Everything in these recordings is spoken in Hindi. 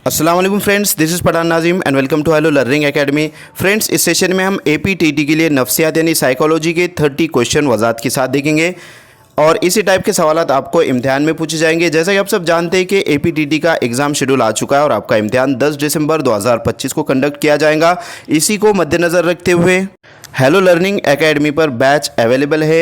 अस्सलाम वालेकुम friends, this is Pathan Nazim and welcome to hello learning academy. Friends, इस सेशन में हम एपीटीटी के लिए नफ्सियात यानी साइकोलॉजी के 30 क्वेश्चन वजात के साथ देखेंगे और इसी टाइप के सवाल आपको इम्तिहान में पूछे जाएंगे। जैसा कि आप सब जानते हैं कि एपीटीटी का एग्ज़ाम शेड्यूल आ चुका है और आपका इम्तिहान 10 दिसंबर 2025 को कंडक्ट किया जाएगा। इसी को मद्देनज़र रखते हुए हेलो लर्निंग एकेडमी पर बैच अवेलेबल है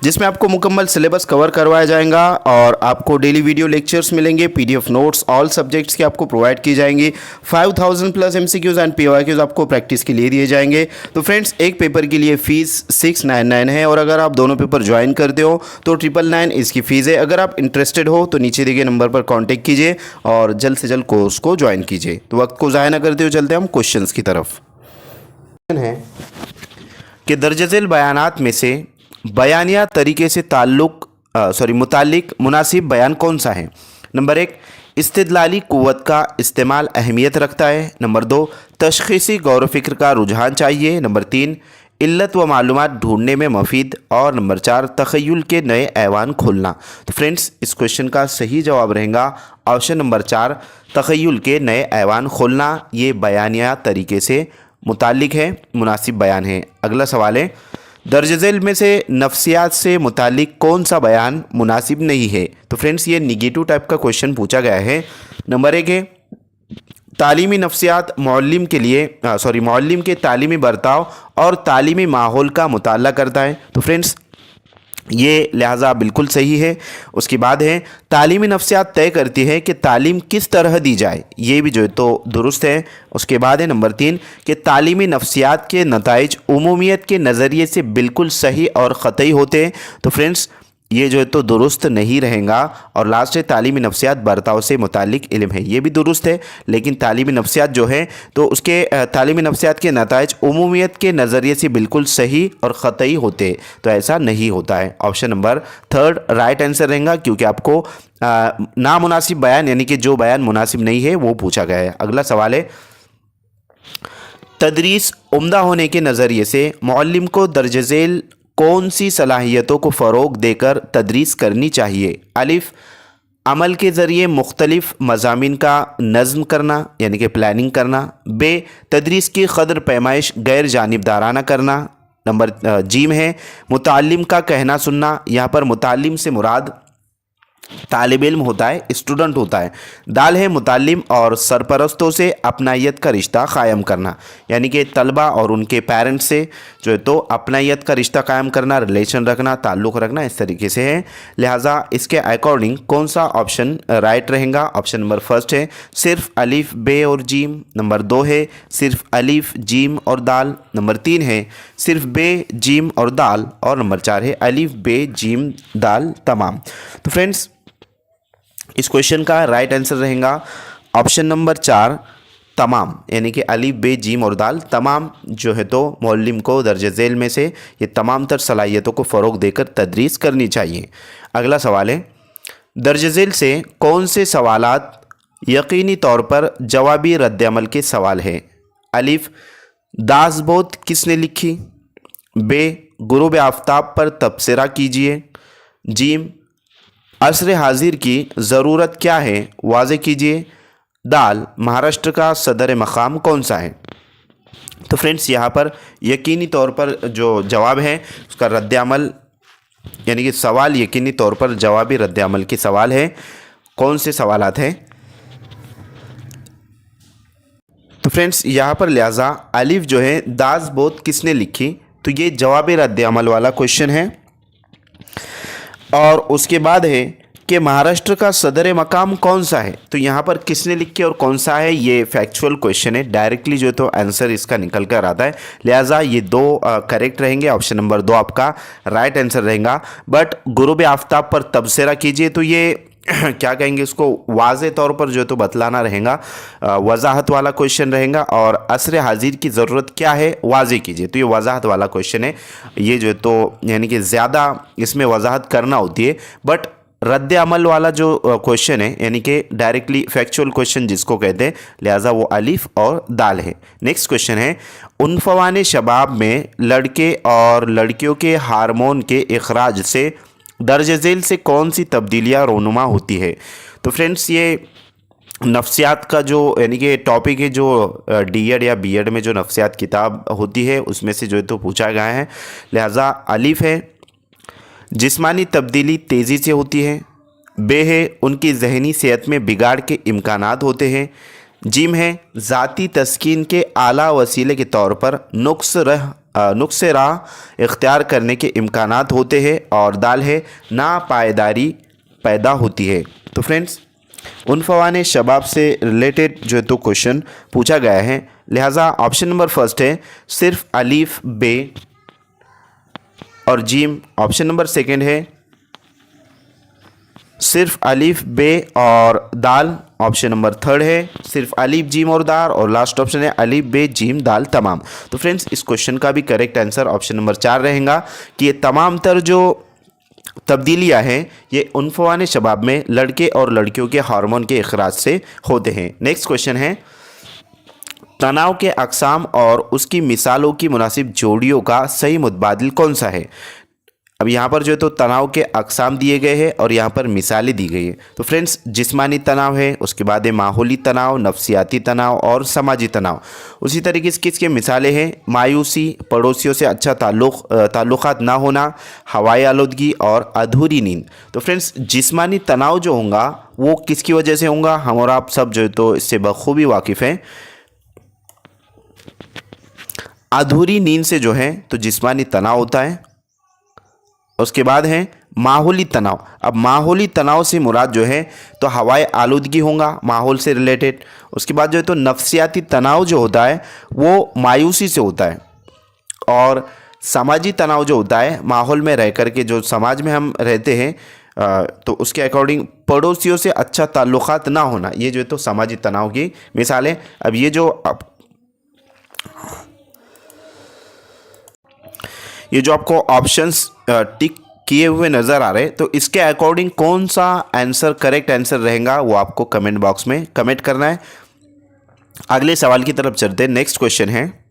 जिसमें आपको मुकम्मल सिलेबस कवर करवाया जाएगा और आपको डेली वीडियो लेक्चर्स मिलेंगे, पीडीएफ नोट्स ऑल सब्जेक्ट्स के आपको प्रोवाइड की जाएंगी। 5000 प्लस एमसीक्यूज़ एंड पीवाईक्यूज़ आपको प्रैक्टिस के लिए दिए जाएंगे। तो फ्रेंड्स, एक पेपर के लिए फ़ीस 699 है और अगर आप दोनों पेपर ज्वाइन करते हो तो 999 इसकी फ़ीस है। अगर आप इंटरेस्टेड हो तो नीचे दिए गए नंबर पर कॉन्टेक्ट कीजिए और जल्द से जल्द कोर्स को ज्वाइन कीजिए। तो वक्त को ज़ाया ना करते हुए चलते हम क्वेश्चन की तरफ। है कि दर्जज़ेल बयानात में से बयानिया तरीके से मुतालिक मुनासिब बयान कौन सा है? नंबर 1, इस्तिदलाली क़ुव्वत का इस्तेमाल अहमियत रखता है। नंबर 2, तशख़ीसी गौर फ़िक्र का रुझान चाहिए। नंबर 3, इल्लत व मालूमात ढूंढने में मफीद। और नंबर 4, तख़य्युल के नए ऐवान खोलना। तो फ्रेंड्स, इस क्वेश्चन का सही जवाब रहेगा ऑप्शन नंबर 4, तख़य्युल के नए ऐवान खोलना। ये बयानिया तरीके से मुतालिक है, मुनासिब बयान है। अगला सवाल है, दर्जज़ेल में से नफ्सियात से मुतालिक कौन सा बयान मुनासिब नहीं है? तो फ्रेंड्स, ये निगेटिव टाइप का क्वेश्चन पूछा गया है। नंबर 1 है, तालीमी नफ्सियात मुअल्लिम के तालीमी बर्ताव और तालीमी माहौल का मुताला करता है। तो फ्रेंड्स, ये लिहाजा बिल्कुल सही है। उसके बाद है, तालीमी नफ्सियात तय करती है कि तालीम किस तरह दी जाए, ये भी जो है तो दुरुस्त है। उसके बाद है नंबर 3 कि तालीमी नफ्सियात के नताइज उमूमियत के नज़रिए से बिल्कुल सही और ख़तई होते हैं। तो फ्रेंड्स, ये जो है तो दुरुस्त नहीं रहेगा। और लास्ट है, तालीमी नफ्सियात बर्ताव से मुतालिक इल्म है, ये भी दुरुस्त है। लेकिन तालीमी नफ्सियात जो है तो उसके तालीमी नफ्सियात के नताइज उमूमियत के नज़रिए से बिल्कुल सही और ख़तई होते, तो ऐसा नहीं होता है। ऑप्शन नंबर 3 राइट आंसर रहेगा, क्योंकि आपको नामुनासिब बयान यानी कि जो बयान मुनासिब नहीं है वो पूछा गया है। अगला सवाल है, तदरीस उम्दा होने के नज़रिए से मुअल्लिम को दर्जज़ेल कौन सी सलाहियतों को फ़रोग़ देकर तदरीस करनी चाहिए? अलिफ, अमल के ज़रिए मुख्तलिफ़ मज़ामीन का नज़्म करना यानी कि प्लानिंग करना। बे, तदरीस की क़द्र पैमाइश गैर जानिबदाराना करना। नंबर जीम है, मुताल्लिम का कहना सुनना। यहाँ पर मुताल्लिम से मुराद तालिब इल्म होता है, स्टूडेंट होता है। दाल है, मुताल्लिम और सरपरस्तों से अपनायत का रिश्ता कायम करना, यानी कि तलबा और उनके पेरेंट्स से जो है तो अपनायत का रिश्ता कायम करना, रिलेशन रखना, ताल्लुक़ रखना, इस तरीके से है। लिहाजा इसके अकॉर्डिंग कौन सा ऑप्शन राइट रहेगा? ऑप्शन नंबर 1 है, सिर्फ अलिफ बे और जीम। नंबर 2 है, सिर्फ अलिफ जीम और दाल। नंबर 3 है, सिर्फ बे जीम और दाल। और नंबर 4 है, अलिफ बे जीम दाल तमाम। तो फ्रेंड्स, इस क्वेश्चन का राइट आंसर रहेगा ऑप्शन नंबर 4 तमाम, यानी कि अलिफ बे जीम और दाल तमाम जो है तो मुअल्लिम को दर्जे झेल में से ये तमाम तर सलाहियतों को फ़रोग़ देकर तदरीस करनी चाहिए। अगला सवाल है, दर्जे झेल से कौन से सवालात यकीनी तौर पर जवाबी रद्द-ए-अमल के सवाल है? अलिफ, दासबोत किसने लिखी? बे, गुरूब आफ्ताब पर तबसरा कीजिए। जीम, असर हाजिर की ज़रूरत क्या है वाज़े कीजिए। दाल, महाराष्ट्र का सदर मकाम कौन सा है? तो फ्रेंड्स, यहाँ पर यकीनी तौर पर जो जवाब है उसका रद्द-ए-अमल यानी कि सवाल यकीनी तौर पर जवाबी रद्द-ए-अमल के सवाल है। कौन से सवालात हैं? तो फ्रेंड्स, यहाँ पर लिहाजा अलिफ जो है, दासबोत किसने लिखी, तो ये जवाबी रद्द-ए-अमल वाला क्वेश्चन है। और उसके बाद है कि महाराष्ट्र का सदर मकाम कौन सा है, तो यहाँ पर किसने लिखी और कौन सा है, ये फैक्चुअल क्वेश्चन है, डायरेक्टली जो है तो आंसर इसका निकल कर आता है। लिहाजा ये 2 करेक्ट रहेंगे। ऑप्शन नंबर 2 आपका राइट आंसर रहेगा। बट गुरूब आफ्ताब पर तबसरा कीजिए, तो ये क्या कहेंगे उसको, वाज़े तौर पर जो है तो बतलाना रहेगा, वजाहत वाला क्वेश्चन रहेगा। और असर हाजिर की ज़रूरत क्या है वाज़े कीजिए, तो ये वजाहत वाला क्वेश्चन है। ये जो है तो यानी कि ज़्यादा इसमें वजाहत करना होती है। बट रद्द अमल वाला जो क्वेश्चन है यानी कि डायरेक्टली फैक्चुअल क्वेश्चन जिसको कहते हैं, लिहाजा वो अलिफ और दाल है। नेक्स्ट क्वेश्चन है, उनफवाने शबाब में लड़के और लड़कियों के हार्मोन के इखराज से दर्ज झेल से कौन सी तब्दीलियाँ रोनुमा होती है? तो फ्रेंड्स, ये नफ्सियात का जो यानी कि टॉपिक है, जो डीएड या बीएड में जो नफ्सियात किताब होती है उसमें से जो है तो पूछा गया है। लिहाजा अलिफ है जिस्मानी तब्दीली तेज़ी से होती है। बे है उनकी जहनी सेहत में बिगाड़ के इम्कानात होते हैं। जिम है ज़ाती तस्कीन के आला वसीले के तौर पर नुक्स राह इख्तियार करने के इम्कानात होते हैं। और दाल है नापायदारी पैदा होती है। तो फ्रेंड्स उनफवाने शबाब से रिलेटेड जो है तो क्वेश्चन पूछा गया है। लिहाजा ऑप्शन नंबर फर्स्ट है सिर्फ अलीफ बे और जीम। ऑप्शन नंबर सेकंड है सिर्फ अलीफ बे और दाल। ऑप्शन नंबर थर्ड है सिर्फ अलीफ जीम और दाल। और लास्ट ऑप्शन है अलीफ बे जीम दाल तमाम। तो फ्रेंड्स इस क्वेश्चन का भी करेक्ट आंसर ऑप्शन नंबर 4 रहेगा कि ये तमाम तर जो तब्दीलियां हैं ये उनफवाने शबाब में लड़के और लड़कियों के हार्मोन के अखराज से होते हैं। नेक्स्ट क्वेश्चन है तनाव के अक़साम और उसकी मिसालों की मुनासिब जोड़ियों का सही मुतबादिल कौन सा है। अब यहाँ पर जो है तो तनाव के अक़साम दिए गए हैं और यहाँ पर मिसालें दी गई हैं। तो फ्रेंड्स जिस्मानी तनाव है, उसके बाद है माहौली तनाव, नफ्सियाती तनाव और समाजी तनाव। उसी तरीके से किसके मिसालें हैं मायूसी, पड़ोसियों से अच्छा ताल्लुक़ात ना होना, हवाई आलूदगी और अधूरी नींद। तो फ्रेंड्स जिस्मानी तनाव जो होगा वो किसकी वजह से होगा, हम और आप सब जो है तो इससे बखूबी वाकिफ़ हैं। अधूरी नींद से जो है तो जिस्मानी तनाव होता है। उसके बाद है माहौली तनाव। अब माहौली तनाव से मुराद जो है तो हवाई आलूदगी होगा माहौल से रिलेटेड। उसके बाद जो है तो नफ्सियाती तनाव जो होता है वो मायूसी से होता है। और समाजी तनाव जो होता है माहौल में रह कर के जो समाज में हम रहते हैं तो उसके अकॉर्डिंग पड़ोसियों से अच्छा ताल्लुक़ात ना होना, ये जो है तो समाजी तनाव की मिसाल है। अब ये जो आपको ऑप्शंस टिक किए हुए नज़र आ रहे हैं तो इसके अकॉर्डिंग कौन सा आंसर करेक्ट आंसर रहेगा वो आपको कमेंट बॉक्स में कमेंट करना है। अगले सवाल की तरफ चलते हैं। नेक्स्ट क्वेश्चन है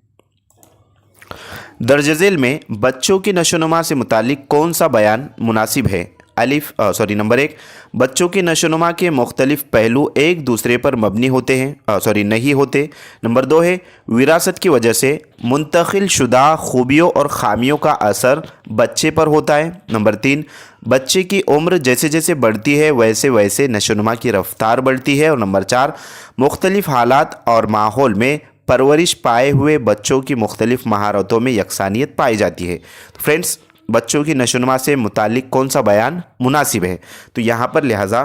दर्ज झेल में बच्चों की नशोनुमा से मुतालिक कौन सा बयान मुनासिब है। नंबर 1 बच्चों की नशोनुमा के मुख्तलिफ पहलू एक दूसरे पर मबनी होते हैं नहीं होते। नंबर 2 है विरासत की वजह से मुंतकिल शुदा खूबियों और ख़ामियों का असर बच्चे पर होता है। नंबर 3 बच्चे की उम्र जैसे जैसे बढ़ती है वैसे वैसे नशोनुमा की रफ्तार बढ़ती है। और नंबर 4 मुख्तलिफ हालात और माहौल में परवरिश पाए हुए बच्चों की मुख्तलिफ महारतों में यकसानियत पाई जाती है। तो फ्रेंड्स बच्चों की नशोनुमा से मुतालिक कौन सा बयान मुनासिब है, तो यहाँ पर लिहाजा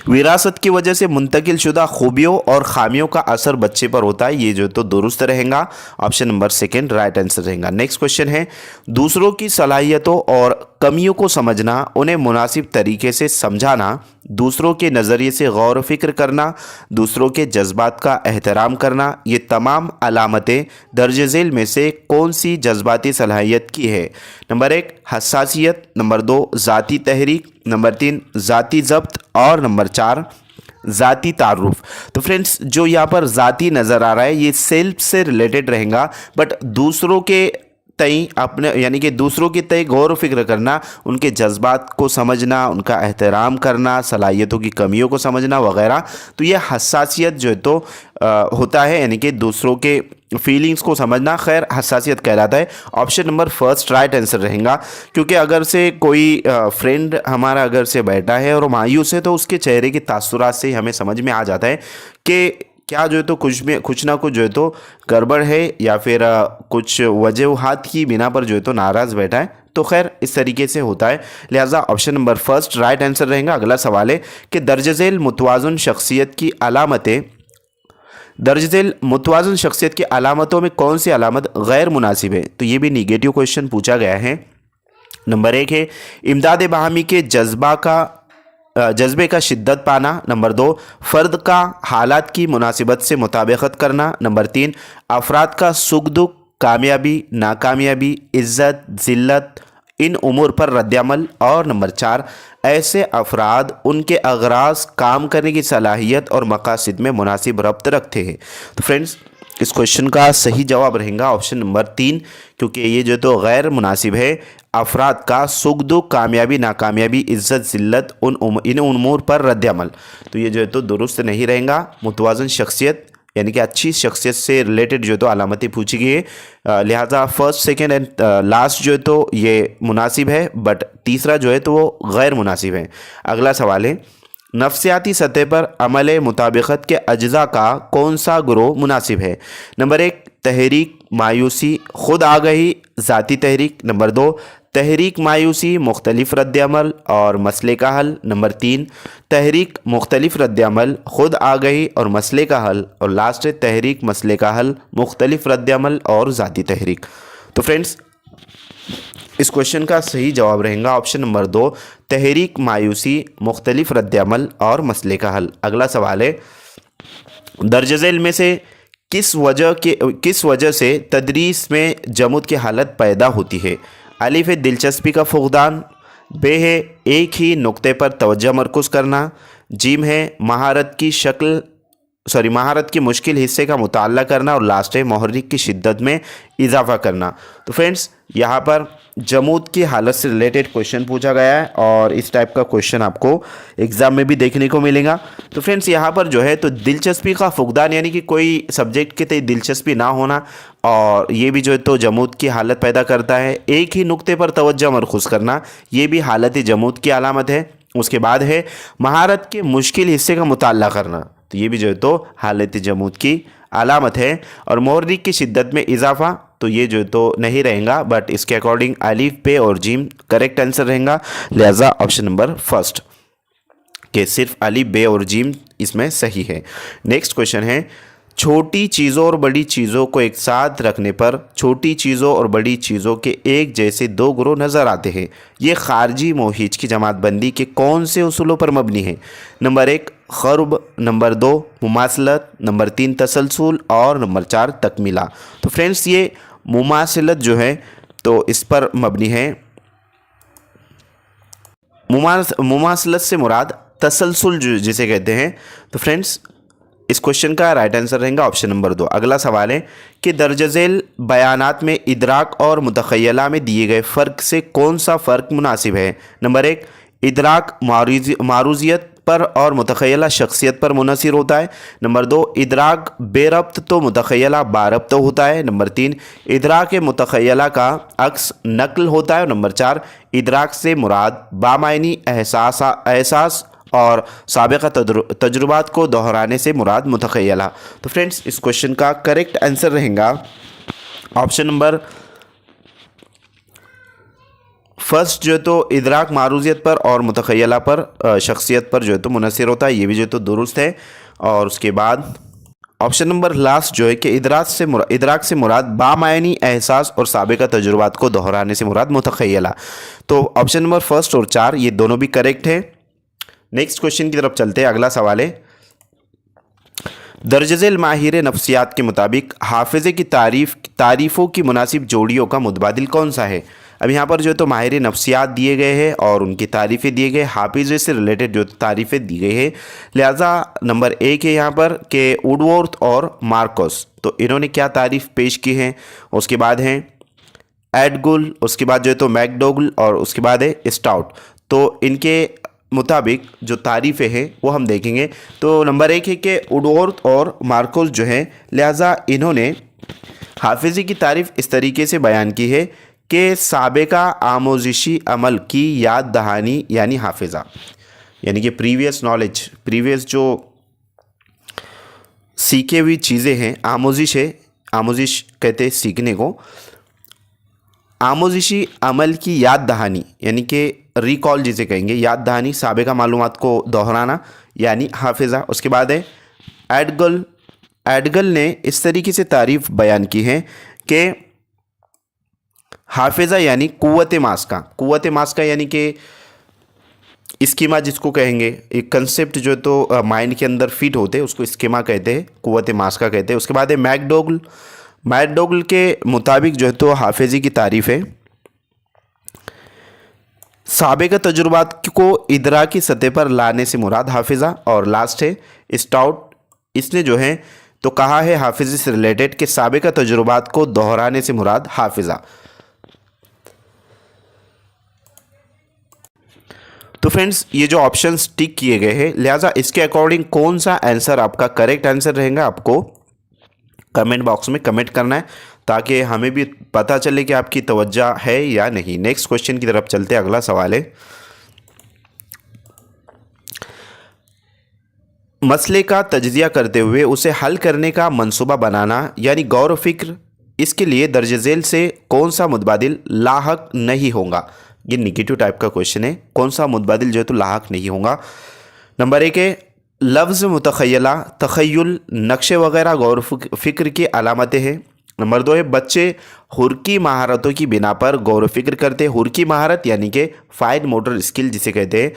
विरासत की वजह से मुंतकिल शुदा खूबियों और ख़ामियों का असर बच्चे पर होता है, ये जो तो दुरुस्त रहेगा। ऑप्शन नंबर 2 राइट आंसर रहेगा। नेक्स्ट क्वेश्चन है दूसरों की सलाहियतों और कमियों को समझना, उन्हें मुनासिब तरीके से समझाना, दूसरों के नज़रिए से गौर फिक्र करना, दूसरों के जज्बात का एहतराम करना, ये तमाम अलामतें दर्ज झेल में से कौन सी जज्बाती सलाहियत की है। नंबर 1 हसासियत, नंबर 2 ज़ाती तहरीक, नंबर 3 ज़ाती ज़ब्त और नंबर 4 ज़ाती तारुफ। तो फ्रेंड्स जो यहाँ पर ज़ाती नज़र आ रहा है ये सेल्फ से रिलेटेड रहेगा, बट दूसरों के तय अपने यानी कि दूसरों के तय गौर फिक्र करना, उनके जज्बात को समझना, उनका एहतराम करना, सलाहियतों की कमियों को समझना वगैरह, तो ये हसासियत जो है तो होता है, यानी कि दूसरों के फीलिंग्स को समझना खैर हसासियत कहलाता है। ऑप्शन नंबर 1 राइट आंसर रहेगा, क्योंकि अगर से कोई फ्रेंड हमारा अगर से बैठा है और मायूस है तो उसके चेहरे के तासुरात से हमें समझ में आ जाता है कि क्या जो है तो कुछ ना कुछ जो है तो गड़बड़ है या फिर कुछ वजूहात की बिना पर जो है तो नाराज़ बैठा है, तो खैर इस तरीके से होता है। लिहाजा ऑप्शन नंबर 1 राइट आंसर रहेगा। अगला सवाल है कि दर्ज झेल मुतवाज़न शख्सियत की अलामतें, दर्ज झेल मुतवाज़न शख्सियत की अलामतों में कौन सी अलामत गैर मुनासिब है, तो ये भी निगेटिव क्वेश्चन पूछा गया है। नंबर 1 है इमदाद बाहमी के जज्बे का शिद्दत पाना। नंबर 2 फ़र्द का हालात की मुनासिबत से मुताबिकत करना। नंबर 3 अफराद का सुख दुख, कामयाबी नाकामयाबी, इज़्ज़त ज़िल्लत, इन उमूर पर रद्दअमल। और नंबर 4 ऐसे अफराद उनके अगराज, काम करने की सलाहियत और मकासद में मुनासिब रब्त रखते हैं। तो फ्रेंड्स इस क्वेश्चन का सही जवाब रहेगा ऑप्शन नंबर 3, क्योंकि ये जो तो गैर मुनासिब है। अफराद का सुख दुख, कामयाबी नाकामयाबी, इज्जत जिल्लत, इन उमूर पर रद्द-ए-अमल, तो ये जो है तो दुरुस्त नहीं रहेगा। मुतवाज़न शख्सियत यानी कि अच्छी शख्सियत से रिलेटेड जो है तो अलामतें पूछी गई है, लिहाजा फर्स्ट सेकंड एंड लास्ट जो है तो ये मुनासिब है, बट तीसरा जो है तो वो गैर मुनासिब है। अगला सवाल है, नफ्सियाती सतह पर अमल मुताबिकत के अज्जा का कौन सा ग्रोह मुनासिब है? नंबर 1 तहरीक मायूसी खुद आगही ज़ाती तहरीक। नंबर 2 तहरीक मायूसी मुख्तलिफ रद्द-ए-अमल और मसले का हल। नंबर 3 तहरीक मुख्तलिफ रद्द-ए-अमल खुद आगही और मसले का हल। और लास्ट है तहरीक मसले का हल मुख्तलिफ रद्द-ए-अमल और ज़ाती तहरीक। तो फ्रेंड्स इस क्वेश्चन का सही जवाब रहेगा ऑप्शन नंबर 2 तहरीक मायूसी मुख्तलिफ रद्द-ए-अमल और मसले का हल। अगला सवाल है, दर्ज झेल में से किस वजह से तदरीस में जमुद की हालत पैदा होती है? अलिफ है दिलचस्पी का फुकदान, बे है एक ही नुक्ते पर तवज्जो मरकूज़ करना, जीम है महारत की मुश्किल हिस्से का मुताला करना, और लास्ट है मुहर्रिक की शिद्दत में इजाफा करना। तो फ्रेंड्स यहाँ पर जमूद की हालत से रिलेटेड क्वेश्चन पूछा गया है और इस टाइप का क्वेश्चन आपको एग्ज़ाम में भी देखने को मिलेगा। तो फ्रेंड्स यहाँ पर जो है तो दिलचस्पी का फुकदान यानी कि कोई सब्जेक्ट के तय दिलचस्पी ना होना, और ये भी जो है तो जमूद की हालत पैदा करता है। एक ही नुक्ते पर तवज्जो मरकूज़ करना, ये भी हालत जमूद की अलामत है। उसके बाद है महारत के मुश्किल हिस्से का मुताला करना, तो ये भी जो है तो हालत जमूद की अलामत है। और मुहर्रिक की शिद्दत में इजाफा, तो ये जो तो नहीं रहेगा, बट इसके अकॉर्डिंग अलिफ पे और जीम करेक्ट आंसर रहेगा। लिहाजा ऑप्शन नंबर फर्स्ट के सिर्फ अलिफ बे और जीम इसमें सही है। नेक्स्ट क्वेश्चन है, छोटी चीज़ों और बड़ी चीज़ों को एक साथ रखने पर छोटी चीज़ों और बड़ी चीज़ों के एक जैसे दो ग्रोह नज़र आते हैं। ये खारजी मोहिज की जमातबंदी के कौन से उसूलों पर मबनी है? नंबर 1 ख़र्ब, नंबर 2 मुमासलत, नंबर 3 तसलसल और नंबर 4 तकमीला। तो फ्रेंड्स ये मुमासलत जो है तो इस पर मबनी है। मुमासलत से मुराद तसलसल जिसे कहते हैं। तो फ्रेंड्स इस क्वेश्चन का राइट आंसर रहेगा ऑप्शन नंबर 2। अगला सवाल है कि दर्ज झेल बयानात में इदराक और मुतखय्यला में दिए गए फ़र्क से कौन सा फ़र्क मुनासिब है? नंबर 1 इदराक मारूजियत पर और मुतखय्यला शख्सियत पर मुनहसर होता है। नंबर 2 इदराक बेरब्त तो मुतखय्यला बारब्त होता है। नंबर 3 इदराक मुतखय्यला का अक्स नकल होता है। नंबर 4 इदराक से मुराद बामायनी एहसास और साबिक़ा तजुर्बात को दोहराने से मुराद मुतखय्यला। तो फ्रेंड्स इस क्वेश्चन का करेक्ट आंसर रहेगा ऑप्शन नंबर फर्स्ट जो है तो इदराक मारूजियत पर और मुतखय्यला पर शख्सियत पर जो है तो मुनहसर होता है, ये भी जो है तो दुरुस्त है। और उसके बाद ऑप्शन नंबर लास्ट जो है कि इदराक से मुराद बामायनी एहसास और साबिक़ा तजुर्बात को दोहराने से मुराद मुतखय्यला। तो ऑप्शन नंबर फर्स्ट और 4 ये दोनों भी करेक्ट है। नेक्स्ट क्वेश्चन की तरफ चलते हैं। अगला सवाल है, दर्ज झेल माहिर नफ्सियात के मुताबिक हाफिज़े की तारीफ़ों की मुनासिब जोड़ियों का मुतबादिल कौन सा है? अब यहाँ पर जो है तो माहिर नफ्सियात दिए गए हैं और उनकी तारीफ़ें दिए गए, हाफिज़े से रिलेटेड जो तारीफ़ें दी गई है। लिहाजा नंबर 1 है यहाँ पर कि वुडवर्थ और मार्कोस, तो इन्होंने क्या तारीफ़ पेश की है। उसके बाद हैं एडगुल, उसके बाद जो है तो मैकडोगल और उसके बाद है स्टाउट। तो इनके मुताबिक जो तारीफ़ें हैं वो हम देखेंगे। तो नंबर 1 है कि वुडवर्थ और मार्कोस जो हैं, लिहाजा इन्होंने हाफिज़े की तारीफ़ इस तरीके से बयान की है कि साबिका आमोजिशी अमल की याद दहानी यानी हाफिज़ा, यानी कि प्रीवियस नॉलेज, प्रीवियस जो सीखे हुई चीज़ें हैं, आमोजिश है, आमोजिश कहते हैं सीखने को, आमोजिशी अमल की याद दहानी यानी कि रिकॉल जिसे कहेंगे, याद दहानी, साबिका मालूमात को दोहराना यानी हाफिज़ा। उसके बाद है एडगल ने इस तरीके से तारीफ़ बयान की है कि हाफिज़ा यानी कुव्वत मास्का यानी कि स्कीमा जिसको कहेंगे, एक कंसेप्ट जो तो माइंड के अंदर फिट होते हैं उसको स्कीमा कहते हैं, कुव्वत मास्का कहते हैं। उसके बाद है मैकडोगल के मुताबिक जो है तो हाफिज़े की तारीफ़ है साबिक़ा तजुर्बात को इदराकी सतह पर लाने से मुराद हाफिज़ा। और लास्ट है स्टाउट, इसने जो है तो कहा है हाफिज़ी से रिलेटेड कि साबिक़ा तजुर्बात को दोहराने से मुराद हाफिज़ा। तो फ्रेंड्स ये जो ऑप्शंस टिक किए गए हैं, लिहाजा इसके अकॉर्डिंग कौन सा आंसर आपका करेक्ट आंसर रहेगा आपको कमेंट बॉक्स में कमेंट करना है, ताकि हमें भी पता चले कि आपकी तवज्जो है या नहीं। नेक्स्ट क्वेश्चन की तरफ चलते हैं। अगला सवाल है, मसले का तज्जिया करते हुए उसे हल करने का मंसूबा बनाना यानी गौर व फिक्र, इसके लिए दर्ज झेल से कौन सा मुतबादिल लाहक नहीं होगा। ये निगेटिव टाइप का क्वेश्चन है, कौन सा मुतबादिल जो है तो लाहक नहीं होगा। नंबर 1 है लफ्ज़ मुतखयला, तखय्युल, नक्शे वगैरह गौर फिक्र की अलामतें हैं। नंबर 2 है बच्चे हुर्की महारतों की बिना पर गौर फिक्र करते हैं। हुर्की महारत यानी कि फाइन मोटर स्किल जिसे कहते हैं।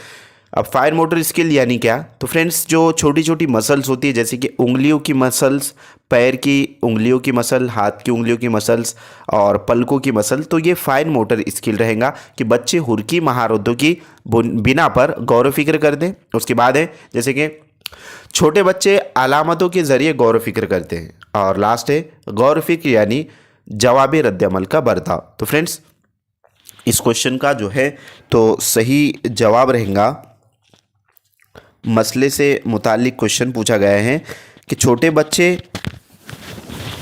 अब फाइन मोटर स्किल यानी क्या, तो फ्रेंड्स जो छोटी छोटी मसल्स होती है जैसे कि उंगलियों की मसल्स, पैर की उंगलियों की मसल, हाथ की उंगलियों की मसल्स और पलकों की मसल, तो ये फाइन मोटर स्किल रहेगा कि बच्चे हुर्की महारतों की बिना पर गौर फिक्र कर दें। उसके बाद है जैसे कि छोटे बच्चे अलामतों के ज़रिए गौर फिक्र करते हैं। और लास्ट है गौर फिक्र यानी जवाबी रद्दअमल का बर्ताव। तो फ्रेंड्स इस क्वेश्चन का जो है तो सही जवाब रहेगा, मसले से मुतालिक क्वेश्चन पूछा गया है कि छोटे बच्चे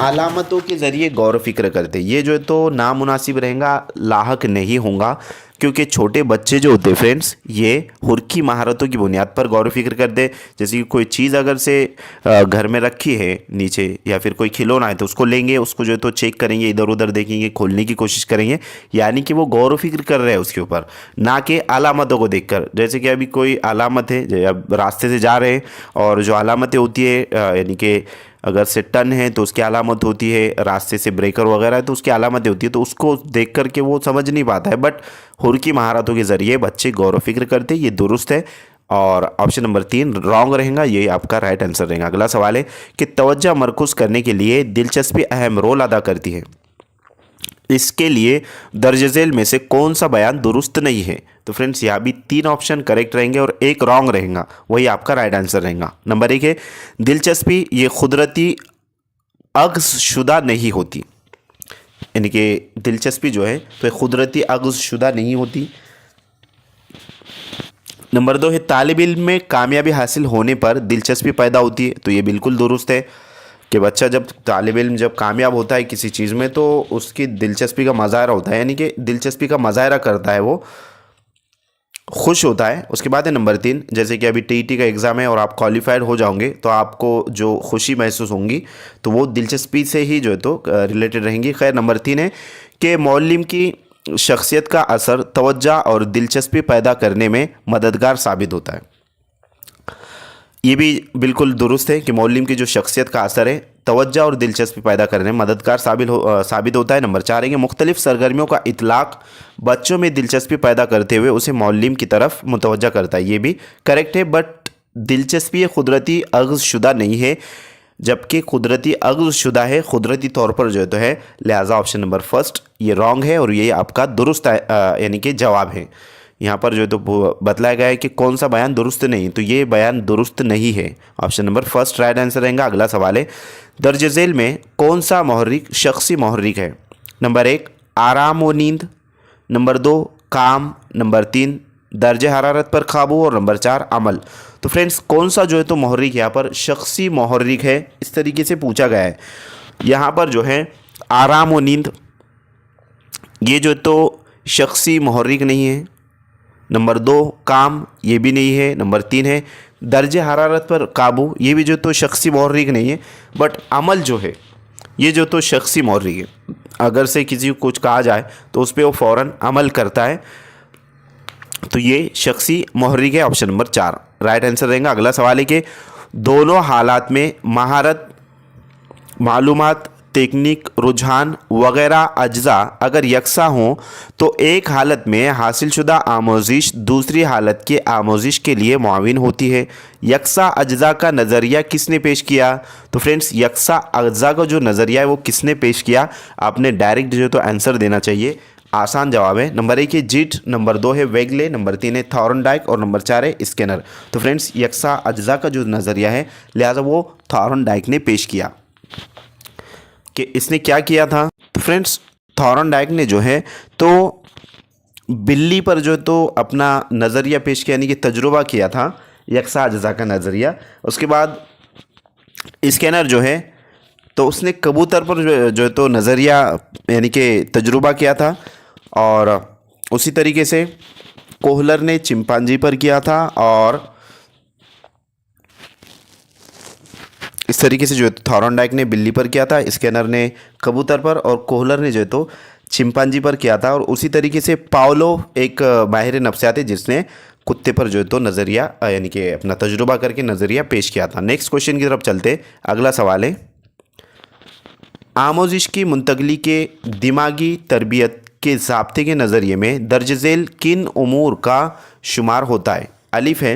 अलामतों के ज़रिए गौर फिक्र करते, ये जो है तो नामुनासिब रहेगा, लाहक नहीं होगा, क्योंकि छोटे बच्चे जो होते हैं फ्रेंड्स ये हुर्की महारतों की बुनियाद पर गौर फिक्र करते। जैसे कि कोई चीज़ अगर से घर में रखी है नीचे या फिर कोई खिलौना है तो उसको लेंगे, उसको जो है तो चेक करेंगे, इधर उधर देखेंगे, खोलने की कोशिश करेंगे, यानी कि वो गौर फिक्र कर रहे हैं उसके ऊपर, ना कि अलामतों को देखकर। जैसे कि अभी कोई अलामत है, अब रास्ते से जा रहे हैं और जो अलामतें होती है यानी कि अगर से टर्न है तो उसकी अलामत होती है, रास्ते से ब्रेकर वगैरह है तो उसकी अलामतें होती है, तो उसको देख करके वो समझ नहीं पाता है। बट हुर्की महारतों के ज़रिए बच्चे गौर व फिक्र करते, ये दुरुस्त है और ऑप्शन नंबर 3 रॉन्ग रहेगा, ये आपका राइट आंसर रहेगा। अगला सवाल है कि तवज्जो मरकूज़ करने के लिए दिलचस्पी अहम रोल अदा करती है, इसके लिए दर्ज झेल में से कौन सा बयान दुरुस्त नहीं है। तो फ्रेंड्स यहाँ भी 3 ऑप्शन करेक्ट रहेंगे और एक रॉन्ग रहेगा, वही आपका राइट आंसर रहेगा। नंबर 1 है दिलचस्पी ये खुदरती अग़्ज़शुदा नहीं होती, यानी कि दिलचस्पी जो है तो खुदरती अग़्ज़शुदा नहीं होती। नंबर 2 है तालिब इल्म में कामयाबी हासिल होने पर दिलचस्पी पैदा होती है, तो ये बिल्कुल दुरुस्त है कि बच्चा जब तालिब इल्म जब कामयाब होता है किसी चीज़ में तो उसकी दिलचस्पी का मज़ाहरा होता है, यानी कि दिलचस्पी का मज़ाहरा करता है, वो खुश होता है। उसके बाद है नंबर 3, जैसे कि अभी टीईटी का एग्ज़ाम है और आप क्वालिफाइड हो जाओगे तो आपको जो खुशी महसूस होंगी तो वो दिलचस्पी से ही जो है तो रिलेटेड रहेंगी। खैर नंबर 3 है कि मौल्लिम की शख्सियत का असर तवज्जो और दिलचस्पी पैदा करने में मददगार साबित होता है, ये भी बिल्कुल दुरुस्त है कि मौल्लिम की जो शख्सियत का असर है तवज्जो और दिलचस्पी पैदा करने में मददगार साबित होता है। नंबर 4 है कि मुख्तलिफ सरगर्मियों का इतलाक़ बच्चों में दिलचस्पी पैदा करते हुए उसे मौल्लिम की तरफ मुतवज्जा करता है, ये भी करेक्ट है। बट दिलचस्पी कुदरती अग़्ज़शुदा नहीं है, जबकि कुदरती अग़्ज़शुदा है, कुदरती तौर पर जो है तो है, लिहाजा ऑप्शन नंबर 1 ये रॉन्ग है और ये आपका दुरुस्त यानी कि जवाब है। यहाँ पर जो है तो बतलाया गया है कि कौन सा बयान दुरुस्त नहीं, तो ये बयान दुरुस्त नहीं है, ऑप्शन नंबर 1 राइट आंसर रहेगा। अगला सवाल है दर्ज झेल में कौन सा मुहर्रिक शख्सी मुहर्रिक है। नंबर 1 आराम व नींद, नंबर 2 काम, नंबर 3 दर्जे हरारत पर काबू और नंबर 4 अमल। तो फ्रेंड्स कौन सा जो है तो मुहर्रिक यहाँ पर शख्सी मुहर्रिक है, इस तरीके से पूछा गया है। यहाँ पर जो है आराम व नींद ये जो तो शख्सी मुहर्रिक नहीं है। नंबर 2 काम, ये भी नहीं है। नंबर 3 है दर्जे हरारत पर काबू, ये भी जो तो शख्सी मुहर्रिक नहीं है। बट अमल जो है ये जो तो शख्सी मुहर्रिक है, अगर से किसी को कुछ कहा जाए तो उस पर वो फ़ौरन अमल करता है, तो ये शख्सी मुहर्रिक है, ऑप्शन नंबर 4 राइट आंसर रहेगा। अगला सवाल है कि दोनों हालात में महारत, मालूमात, टेक्निक, रुझान वगैरह अज्जा अगर यकसा हों तो एक हालत में हासिलशुदा आमोजिश दूसरी हालत की आमोजिश के लिए मुआविन होती है। यकसा अज्जा का नज़रिया किसने पेश किया। तो फ्रेंड्स यकसा अज्जा का जो नज़रिया है वो किसने पेश किया, आपने डायरेक्ट जो तो आंसर देना चाहिए। आसान जवाब है। नंबर 1 है जिट, नंबर 2 है वेगले, नंबर 3 है थॉर्नडाइक और नंबर 4 है स्किनर। तो फ्रेंड्स यकसा अज्जा का जो नज़रिया है लिहाजा वो थॉर्नडाइक ने पेश किया। कि इसने क्या किया था? तो फ्रेंड्स थॉर्नडाइक ने जो है तो बिल्ली पर जो तो अपना नज़रिया पेश किया, यानी कि तजुर्बा किया था यकसा अज्जा का नज़रिया। उसके बाद स्कैनर जो है तो उसने कबूतर पर जो तो नज़रिया यानी कि तजुर्बा किया था, और उसी तरीके से कोहलर ने चिंपांजी पर किया था, और इस तरीके से जो है थॉर्नडाइक ने बिल्ली पर किया था, स्कैनर ने कबूतर पर, और कोहलर ने जो है तो चिंपांजी पर किया था। और उसी तरीके से पाओलो एक माहिर नफ्सियात है जिसने कुत्ते पर जो है तो नज़रिया यानी कि अपना तजुर्बा करके नज़रिया पेश किया था। नेक्स्ट क्वेश्चन की तरफ चलते। अगला सवाल है, आमोजिश की मुंतकली के दिमागी तरबियत के ज़ाब्ते के नज़रिए में दर्ज झेल किन उमूर का शुमार होता है? अलिफ है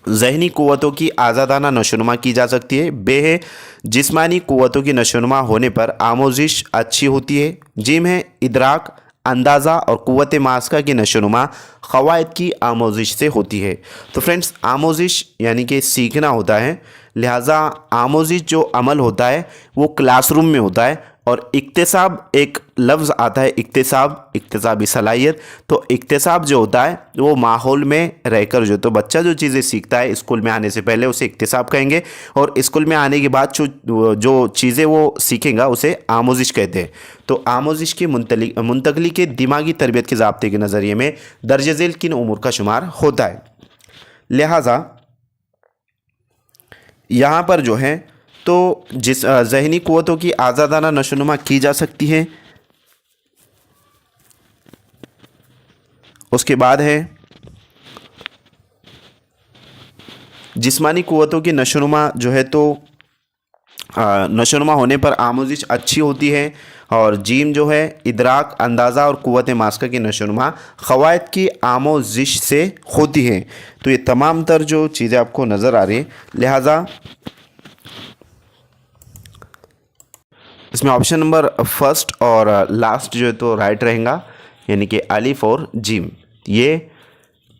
ज़हनी क़ुव्वतों की आज़ादाना नशोनुमा की जा सकती है। बे है जिस्मानी क़ुव्वतों की नशोनुमा होने पर आमोजिश अच्छी होती है। जिम है इदराक, अंदाज़ा और क़ुव्वत मास्का की नशोनुमा क़वायद की आमोजिश से होती है। तो फ्रेंड्स आमोजिश यानी कि सीखना होता है, लिहाजा आमोजिश जो अमल होता है वो क्लासरूम में होता है। और इक्तिसाब एक लफ्ज़ आता है, इक्तिसाबी सलाहियत। तो इक्तिसाब जो होता है वो माहौल में रहकर जो तो बच्चा जो चीज़ें सीखता है स्कूल में आने से पहले उसे इक्तिसाब कहेंगे, और स्कूल में आने के बाद जो चीज़ें वो सीखेगा उसे आमोजिश कहते हैं। तो आमोजिश की मुंतकली के दिमागी तरबियत के ज़ाब्ते के नज़रिए में दर्ज झेल किन उमूर का शुमार होता है? लिहाजा यहाँ पर जो है तो जिस ज़हनी क़ुव्वतों की आज़ादाना नशोनुमा की जा सकती है। उसके बाद है जिस्मानी क़ुव्वतों की नशोनुमा जो है तो नशोनुमा होने पर आमोजिश अच्छी होती है। और जीम जो है इदराक, अंदाज़ा और क़ुव्वत मास्का की नशोनुमा क़वायद की आमोजिश से होती है। तो ये तमाम तर जो चीज़ें आपको नज़र आ रही हैं, लिहाजा इसमें ऑप्शन नंबर फर्स्ट और लास्ट जो है तो राइट रहेगा, यानी कि अलिफ और जीम। ये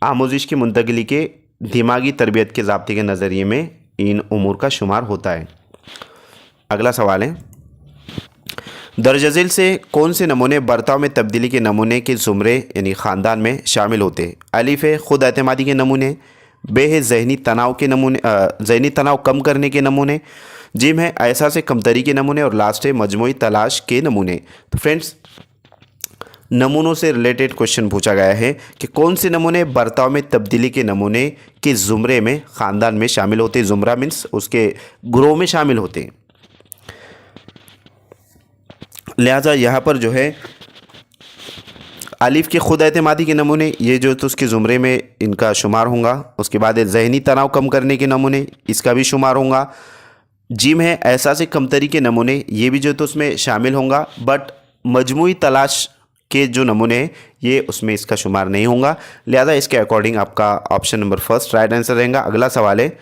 आमोजिश की मुंतकली के दिमागी तरबियत के ज़ाब्ते के नज़रिए में इन उमूर का शुमार होता है। अगला सवाल है, दर्ज झेल से कौन से नमूने बर्ताव में तब्दीली के नमूने के ज़ुमरे यानी ख़ानदान में शामिल होते हैं? अलिफ है खुद एतमादी के नमूने, बे है ज़हनी तनाव के नमूने, ज़हनी तनाव कम करने के नमूने, जिम है एहसास कमतरी के नमूने, और लास्ट है मजमूई तलाश के नमूने। तो फ्रेंड्स नमूनों से रिलेटेड क्वेश्चन पूछा गया है कि कौन से नमूने बर्ताव में तब्दीली के नमूने के ज़ुमरे में ख़ानदान में शामिल होते हैं? ज़ुमरा मीन्स उसके ग्रोह में शामिल होते हैं। लिहाजा यहाँ पर जो है अलिफ के खुद एतमादी के नमूने ये जो तो उसके ज़ुमरे में इनका शुमार होगा। उसके बाद ज़हनी तनाव कम करने के नमूने, इसका भी शुमार होगा। जिम है एहसास कमतरी के नमूने, ये भी जो तो उसमें शामिल होगा। बट मजमूई तलाश के जो नमूने हैं ये उसमें इसका शुमार नहीं होगा। लिहाजा इसके अकॉर्डिंग आपका option number first right answer रहेगा। अगला सवाल है,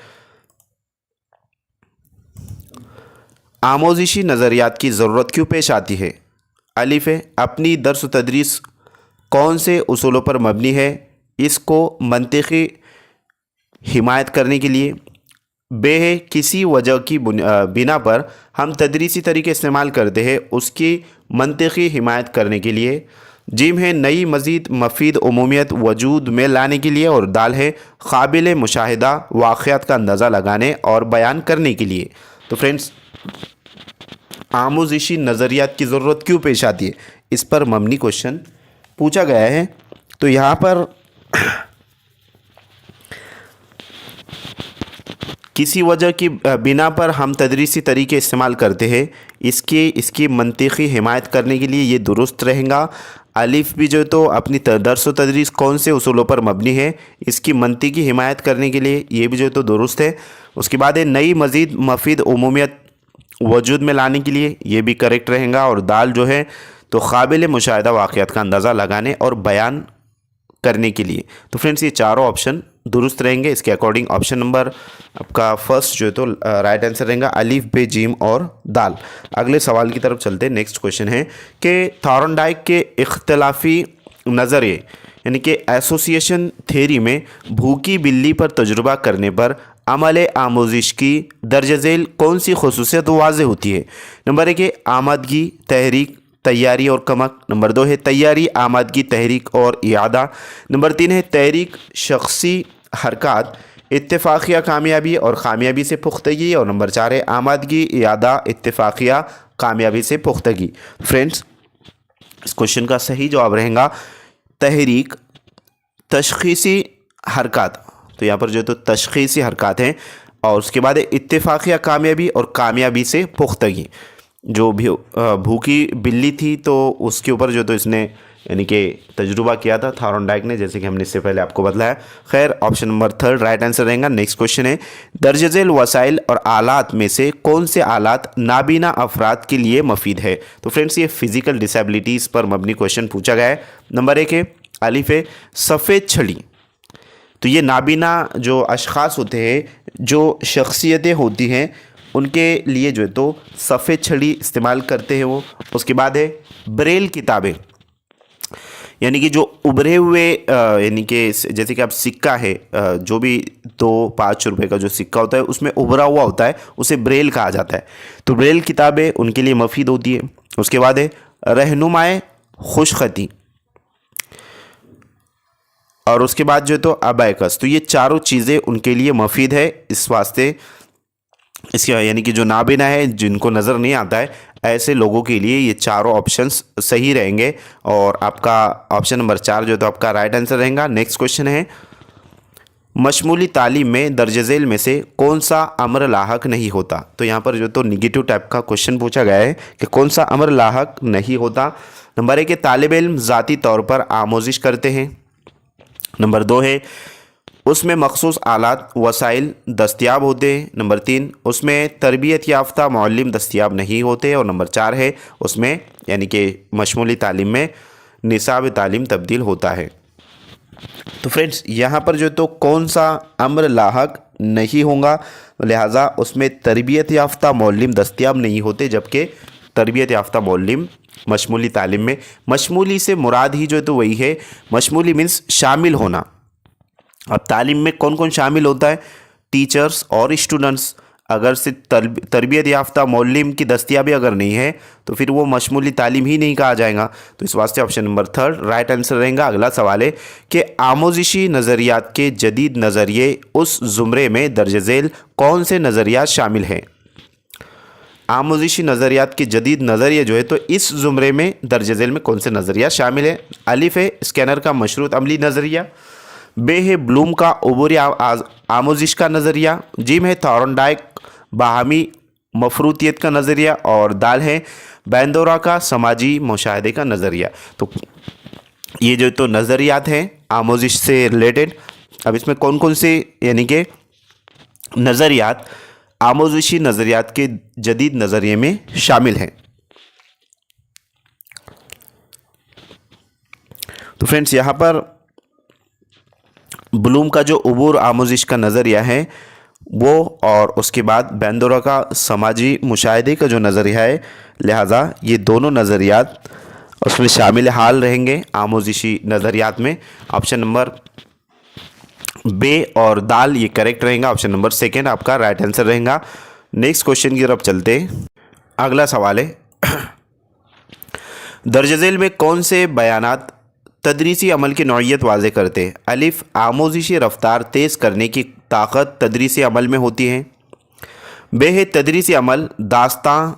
आमोजिशी नज़रियात की ज़रूरत क्यों पेश आती है? अलिफ है अपनी दर्स व तदरीस कौन से उसूलों पर मबनी है? इसको मंतिकी हिमायत करने के लिए। बे है किसी वजह की बिना पर हम तदरीसी तरीके इस्तेमाल करते हैं उसकी मंतिकी हिमायत करने के लिए। जिम है नई मज़ीद मफीद उमूमियत वजूद में लाने के लिए। और दाल है काबिल मुशाहिदा वाक़यात का अंदाज़ा लगाने और बयान करने के लिए। तो फ्रेंड्स आमोजिशी नज़रियात की ज़रूरत क्यों पेश आती है, इस पर मबनी क्वेश्चन पूछा गया है। तो यहाँ पर किसी वजह की बिना पर हम तदरीसी तरीके इस्तेमाल करते हैं इसकी मंतिकी हिमायत करने के लिए, ये दुरुस्त रहेगा। अलिफ भी जो तो अपनी दर्स व तदरीस कौन से उसूलों पर मबनी है इसकी मंतिकी हिमायत करने के लिए, ये भी जो तो दुरुस्त है। उसके बाद है नई मज़ीद मफीद उमूमियत वजूद में लाने के लिए, ये भी करेक्ट रहेगा। और दाल जो है तो काबिल मुशाहिदा वाक़यात का अंदाज़ा लगाने और बयान करने के लिए। तो फ्रेंड्स ये चारों ऑप्शन दुरुस्त रहेंगे। इसके अकॉर्डिंग ऑप्शन नंबर आपका फर्स्ट जो है तो राइट आंसर रहेगा, अलिफ बे जीम और दाल। अगले सवाल की तरफ चलते हैं। नेक्स्ट क्वेश्चन है कि थॉर्नडाइक के इख्तलाफी नज़रिए यानी कि एसोसिएशन थ्योरी में भूखी बिल्ली पर तजुर्बा करने पर अमल आमोजिश की दर्ज झेल कौन सी खसूसियत वाज़ेह होती है? नंबर 1 है आमदगी, तहरीक, तैयारी और कमक। नंबर 2 है तैयारी, आमदगी, तहरीक और इयादा। नंबर 3 है तहरीक, शख्सी हरकत, इत्तेफाकिया, कामयाबी और कामयाबी से पुख्तगी। और नंबर 4 है आमदगी, इयादा, इत्तेफाकिया, कामयाबी से पुख्तगी। फ्रेंड्स, इस क्वेश्चन का सही जवाब रहेगा तहरीक, तशखीसी हरकत। तो यहाँ पर जो तो तशखीसी हरकत हैं, और उसके बाद है इत्तेफाकिया, कामयाबी और कामयाबी से पुख्तगी। जो भी भूखी बिल्ली थी तो उसके ऊपर जो तो इसने यानी कि तजुर्बा किया था थॉर्नडाइक ने, जैसे कि हमने इससे पहले आपको बताया। खैर, ऑप्शन नंबर 3 राइट आंसर रहेगा। नेक्स्ट क्वेश्चन है दर्ज झेल वसाइल और आलात में से कौन से आलात नाबीना अफराद के लिए मुफीद है? तो फ्रेंड्स, ये फिजिकल डिसेबिलिटीज़ पर मबनी क्वेश्चन पूछा गया है। नंबर 1 है अलिफ है सफ़ेद छड़ी। तो ये नाबीना जो अशख़ास होते हैं, जो शख्सियतें होती हैं, उनके लिए जो है तो सफ़ेद छड़ी इस्तेमाल करते हैं वो। उसके बाद है ब्रेल किताबें, यानी कि जो उभरे हुए यानी कि जैसे कि आप सिक्का है, जो भी 2-5 रुपए का जो सिक्का होता है उसमें उभरा हुआ होता है, उसे ब्रेल कहा जाता है। तो ब्रेल किताबें उनके लिए मुफीद होती है। उसके बाद है रहनुमाए खुशखती, और उसके बाद जो है तो अबैकस। तो ये चारों चीज़ें उनके लिए मुफीद है। इस वास्ते इसके यानी कि जो नाबीना है, जिनको नज़र नहीं आता है, ऐसे लोगों के लिए ये चारों ऑप्शंस सही रहेंगे। और आपका ऑप्शन नंबर 4 जो है तो आपका राइट आंसर रहेगा। नेक्स्ट क्वेश्चन है मशमूली तालीम में दर्ज झेल में से कौन सा अमर लाहक नहीं होता? तो यहाँ पर जो तो निगेटिव टाइप का क्वेश्चन पूछा गया है कि कौन सा अमर लाहक नहीं होता। नंबर 1 है तालिब इल्म ज़ाती तौर पर आमोजिश करते हैं। नंबर 2 है उसमें मखसूस आलात वसाइल दस्तियाब होते हैं। नंबर 3 उसमें तरबियत याफ्ता मुअल्लिम दस्तियाब नहीं होते। और नंबर 4 है उसमें यानी कि मशमूली तालीम में निसाब तालीम तब्दील होता है। तो फ्रेंड्स, यहाँ पर जो तो कौन सा अम्र लाहक नहीं होगा, लिहाजा उसमें तरबियत याफ्ता मुअल्लिम दस्तियाब नहीं होते, जबकि तरबियत याफ्ता मुअल्लिम मशमूली तालीम में। मशमूली से मुराद ही जो तो वही है, मशमूली मीन्स शामिल होना। अब तालीम में कौन कौन शामिल होता है? टीचर्स और स्टूडेंट्स। अगर से तरबियत याफ्ता मुअल्लिम की दस्तियाबी अगर नहीं है तो फिर वो मशमूली तालीम ही नहीं कहा जाएगा। तो इस वास्ते ऑप्शन नंबर 3 राइट आंसर रहेगा। अगला सवाल है कि आमोजिशी नज़रियात के जदीद नज़रिए उस ज़ुमरे में दर्ज झेल कौन से नज़रियात शामिल हैं? आमोजिशी नज़रियात के जदीद नज़रिए जो है तो इस ज़ुमरे में दर्ज झेल में कौन से नज़रिया शामिल है? अलिफ है स्कैनर का मशरूत अमली नज़रिया। बे है ब्लूम का उबूरी आमोजिश का नज़रिया। जिम है थॉर्नडाइक बाहमी मफरूतियत का नज़रिया। और दाल है बैंडोरा का समाजी मुशाहदे का नज़रिया। तो ये जो तो नज़रियात हैं आमोजिश से रिलेटेड। अब इसमें कौन कौन से यानी कि नज़रियात आमोजिशी नज़रियात के जदीद नज़रिए में शामिल हैं? तो फ्रेंड्स, यहाँ पर ब्लूम का जो उबूर आमोजिश का नज़रिया है वो, और उसके बाद बैंडोरा का समाजी मुशाहदे का जो नज़रिया है, लिहाजा ये दोनों नज़रियात उसमें शामिल हाल रहेंगे आमोजिशी नज़रियात में। ऑप्शन नंबर बे और दाल ये करेक्ट रहेगा। ऑप्शन नंबर 2 आपका राइट आंसर रहेगा। नेक्स्ट क्वेश्चन की तरफ चलते हैं। अगला सवाल है दर्ज झेल में कौन से बयानात तदरीसी अमल की नौइयत वाज़े करते हैं? अलिफ आमोजिशी रफ्तार तेज़ करने की ताकत तदरीसी अमल में होती है। बे है तदरीसी अमल दास्तां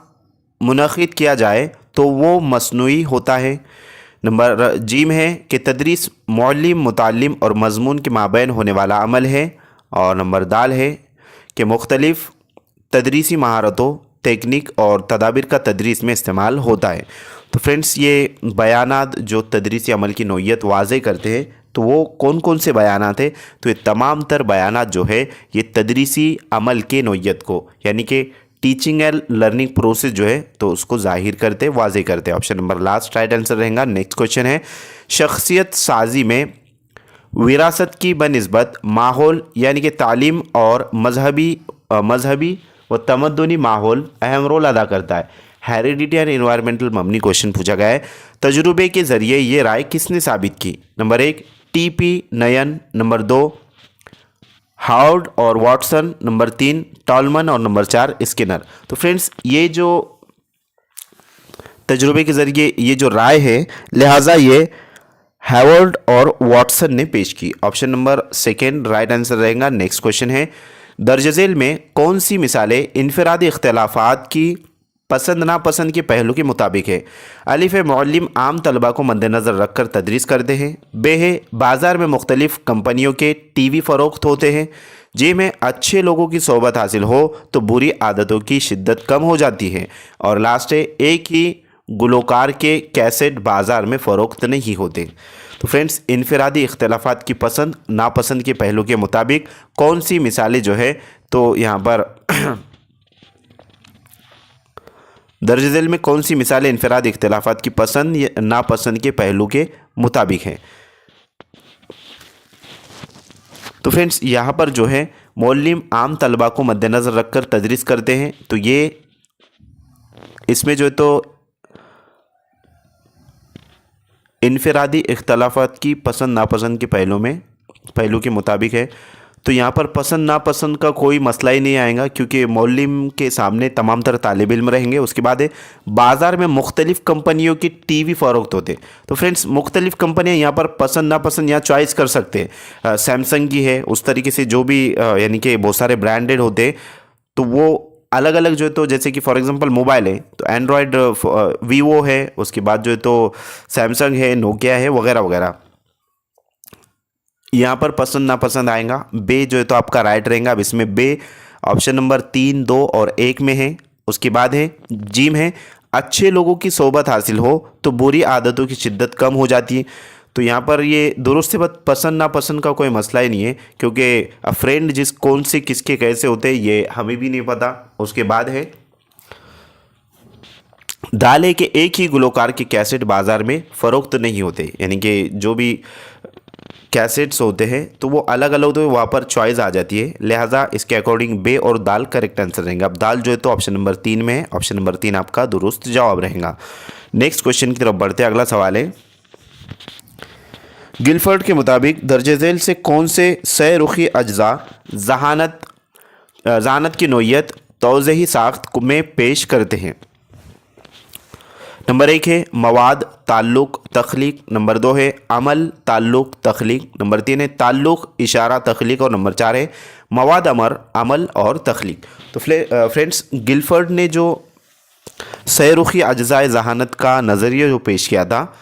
मुनक़िद किया जाए तो वो मसनूई होता है। नंबर जीम है कि तदरीस मुअल्लिम मुताल्लिम और मज़मून के माबैन होने वाला अमल है। और नंबर दाल है कि मुख्तलिफ़ तदरीसी महारतों टेक्निक और तदाबीर का तदरीस में इस्तेमाल होता है। तो फ्रेंड्स, ये बयानात जो तदरीसी अमल की नौइयत वाज़े करते हैं तो वो कौन कौन से बयानात हैं? तो ये तमाम तर बयानात जो है ये तदरीसी अमल के नौइयत को यानी कि टीचिंग एंड लर्निंग प्रोसेस जो है तो उसको ज़ाहिर करते वाज़े करते हैं। Option number last right answer रहेगा। नेक्स्ट क्वेश्चन है शख्सियत साजी में विरासत की बनिस्बत माहौल यानी कि तालीम और मजहबी व तमद्दुनी माहौल अहम रोल अदा करता है। हेरिडिटी एंड इन्वायरमेंटल मबनी क्वेश्चन पूछा गया है। तजुर्बे के ज़रिए ये राय किसने साबित की? नंबर 1 टीपी नयन, नंबर 2 हार्ड और वॉटसन, नंबर 3 टॉलमन और नंबर 4 स्किनर। तो फ्रेंड्स ये जो तजुर्बे के ज़रिए ये जो राय है, लिहाजा ये हार्वर्ड और वॉटसन ने पेश की। Option number second right answer रहेगा। नेक्स्ट क्वेश्चन है, दर्ज झेल में कौन सी मिसालें इनफरादी इख्तलाफात की पसंद नापसंद के पहलू के मुताबिक है? अलिफ है मुअल्लिम आम तलबा को मद्देनज़र रखकर तदरीस करते हैं। बे है बाज़ार में मुख्तलिफ़ कंपनियों के टीवी फ़रोख्त होते हैं। जे में अच्छे लोगों की सोबत हासिल हो तो बुरी आदतों की शिद्दत कम हो जाती है। और लास्ट है एक ही गुलकार के कैसेट बाज़ार में फ़रोख्त नहीं होते। तो फ्रेंड्स इनफरादी इख्तलाफात की पसंद नापसंद के पहलू के मुताबिक कौन सी मिसालें जो है, तो यहाँ पर दर्ज झेल में कौन सी मिसालें इनफरादी इख्तलाफात की पसंद या नापसंद के पहलू के मुताबिक है? तो फ्रेंड्स यहाँ पर जो है मौलिम आम तलबा को मद्देनज़र रखकर तदरीस करते हैं, तो ये इसमें जो है तो इनफरादी इख्तलाफात की पसंद नापसंद के पहलू के मुताबिक है। तो यहाँ पर पसंद नापसंद का कोई मसला ही नहीं आएगा, क्योंकि मौलिम के सामने तमाम तरह तालिब इल्म रहेंगे। उसके बाद है बाज़ार में मुख्तलिफ़ कंपनियों की टीवी फ़रोख्त होते। तो फ्रेंड्स मुख्तलिफ़ कंपनियाँ यहाँ पर पसंद नापसंद यहाँ चॉइस कर सकते हैं। सैमसंग की है, उस तरीके से जो भी यानी कि बहुत सारे ब्रांडेड होते, तो वो अलग अलग जो है तो जैसे कि फॉर एग्जांपल मोबाइल है तो एंड्रॉयड वीवो है, उसके बाद जो है तो सैमसंग है, नोकिया है, वगैरह वगैरह। यहाँ पर पसंद नापसंद आएगा। बे जो है तो आपका राइट रहेगा। अब इसमें बे ऑप्शन नंबर 3, 2 और 1 में है। उसके बाद है जीम है अच्छे लोगों की सोबत हासिल हो तो बुरी आदतों की शिद्दत कम हो जाती है। तो यहाँ पर ये दुरुस्त है, पसंद नापसंद का कोई मसला ही नहीं है, क्योंकि फ्रेंड कौन से किसके कैसे होते हैं ये हमें भी नहीं पता। उसके बाद है दाले के एक ही गुलकार के कैसेट बाज़ार में फ़रोख्त नहीं होते, यानी कि जो भी कैसेट्स होते हैं तो वो अलग अलग होते हैं, वहाँ पर चॉइस आ जाती है। लिहाजा इसके अकॉर्डिंग बे और दाल करेक्ट आंसर रहेंगे। अब दाल जो है तो ऑप्शन नंबर 3 में है। ऑप्शन नंबर 3 आपका दुरुस्त जवाब रहेगा। नेक्स्ट क्वेश्चन की तरफ बढ़ते हैं। अगला सवाल है, गिलफर्ड के मुताबिक दर्ज झेल से कौन से सह-रुखी अज्जा जहानत की नोयत तौज़ेही साख्त में पेश करते हैं? नंबर 1 है मवाद ताल्लुक़ तख्लीक, नंबर 2 है अमल ताल्लुक़ तख्लीक, नंबर 3 है ताल्लुक़ इशारा तख्लीक और नंबर 4 है मवाद अमल और तख्लीक। तो फ्रेंड्स गिलफर्ड ने जो सह-रुखी अज्जाए जहानत का नज़रिया जो पेश किया था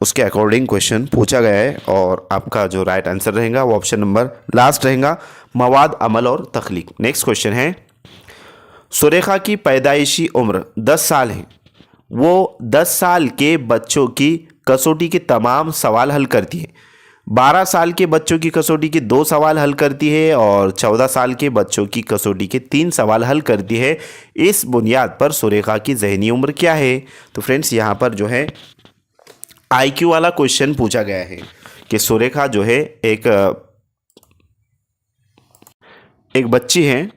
उसके अकॉर्डिंग क्वेश्चन पूछा गया है, और आपका जो राइट आंसर रहेगा वो ऑप्शन नंबर लास्ट रहेगा, मवाद अमल और तख्लीक। नेक्स्ट क्वेश्चन है, सुरेखा की पैदाइशी उम्र 10 साल है। वो 10 साल के बच्चों की कसौटी के तमाम सवाल हल करती है। 12 साल के बच्चों की कसौटी के 2 सवाल हल करती है और 14 साल के बच्चों की कसौटी के 3 सवाल हल करती है। इस बुनियाद पर सुरेखा की ज़हनी उम्र क्या है? तो फ्रेंड्स यहाँ पर जो है IQ वाला क्वेश्चन पूछा गया है कि सुरेखा जो है एक बच्ची है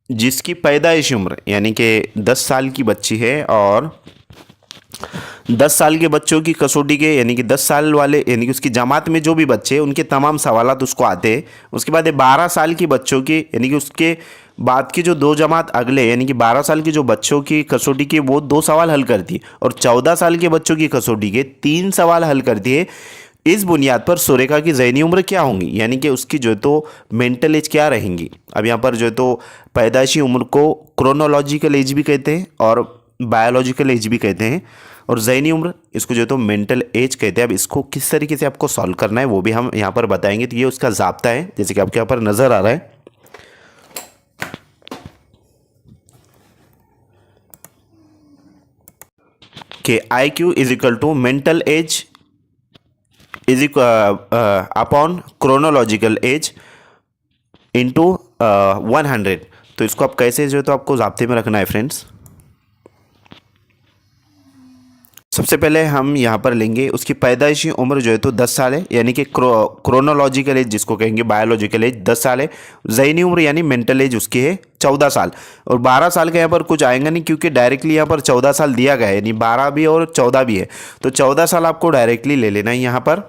जिसकी पैदाइशी उम्र यानी कि 10 साल की बच्ची है, और 10 साल के बच्चों की कसौटी के यानी कि 10 साल वाले यानी कि उसकी जमात में जो भी बच्चे हैं उनके तमाम सवालात उसको आते हैं। उसके बाद 12 साल के बच्चों की यानी कि उसके बाद की जो 2 जमात अगले यानी कि 12 साल के जो बच्चों की कसौटी के वो 2 सवाल हल करती है, और 14 साल के बच्चों की कसौटी के 3 सवाल हल करती है। इस बुनियाद पर सुरेखा की ज़हनी उम्र क्या होंगी, यानी कि उसकी जो है तो मेंटल एज क्या रहेंगी? अब यहाँ पर जो है तो पैदाइशी उम्र को क्रोनोलॉजिकल एज भी कहते हैं और बायोलॉजिकल एज भी कहते हैं, और ज़हनी उम्र इसको जो है तो मेंटल एज कहते हैं। अब इसको किस तरीके से आपको सॉल्व करना है वो भी हम यहाँ पर बताएंगे। तो ये उसका ज़ाब्ता है, जैसे कि आपके यहाँ पर नज़र आ रहा है कि IQ is equal to mental age is upon chronological age into 100। तो इसको आप कैसे जो है तो आपको ज़ाब्ते में रखना है फ्रेंड्स। सबसे पहले हम यहाँ पर लेंगे उसकी पैदाइशी उम्र जो है तो 10 साल है, यानी कि क्रोनोलॉजिकल एज जिसको कहेंगे, बायोलॉजिकल एज 10 साल है। ज़हनी उम्र यानी मेंटल एज उसकी है 14 साल। और 12 साल का यहाँ पर कुछ आएगा नहीं, क्योंकि डायरेक्टली यहाँ पर 14 साल दिया गया है, यानी 12 भी और 14 भी है, तो 14 साल आपको डायरेक्टली ले लेना है यहाँ पर।